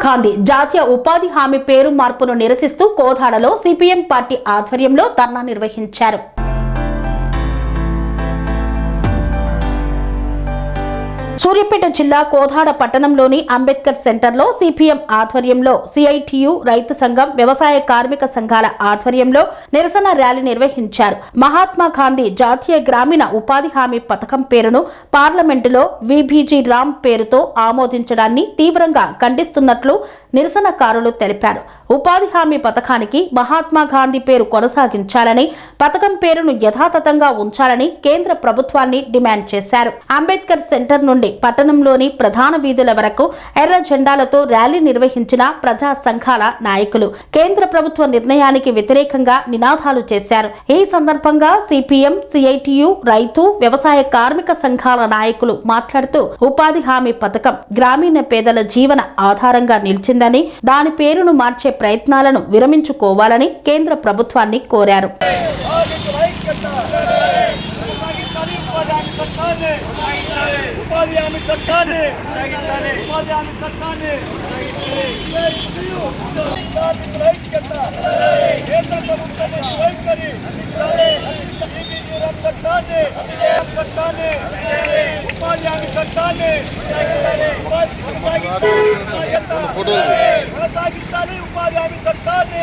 గాంధీ జాతీయ ఉపాధి హామీ పేరు మార్పును నిరసిస్తూ కోదాడలో సిపిఎం పార్టీ ఆధ్వర్యంలో ధర్నా నిర్వహించారు. సూర్యాపేట జిల్లా కోదాడ పట్టణంలోని అంబేద్కర్ సెంటర్లో సిపిఎం ఆధ్వర్యంలో సిఐటియు రైతు సంఘం వ్యవసాయ కార్మిక సంఘాల ఆధ్వర్యంలో నిరసన ర్యాలీ నిర్వహించారు. మహాత్మా గాంధీ జాతీయ గ్రామీణ ఉపాధి హామీ పథకం పేరును పార్లమెంటులో విబిజి రామ్ పేరుతో ఆమోదించడాన్ని తీవ్రంగా ఖండిస్తున్నట్లు నిరసనకారులు తెలిపారు. ఉపాధి హామీ పథకానికి మహాత్మా గాంధీ పేరు కొనసాగించాలని, పథకం పేరును యథాతథంగా ఉంచాలని కేంద్ర ప్రభుత్వాన్ని డిమాండ్ చేశారు. అంబేద్కర్ సెంటర్ నుండి పట్టణంలోని ప్రధాన వీధుల వరకు ఎర్ర జెండాలతో ర్యాలీ నిర్వహించిన ప్రజా సంఘాల నాయకులు కేంద్ర ప్రభుత్వ నిర్ణయానికి వ్యతిరేకంగా నినాదాలు చేశారు. ఈ సందర్భంగా సిపిఎం, సిఐటియు, రైతు, వ్యవసాయ కార్మిక సంఘాల నాయకులు మాట్లాడుతూ ఉపాధి హామీ పథకం గ్రామీణ పేదల జీవన ఆధారంగా నిలిచిందని, దాని పేరును మార్చే ప్రయత్నాలను విరమించుకోవాలని కేంద్ర ప్రభుత్వాన్ని కోరారు. ఉపాధి హామీ చట్టాన్ని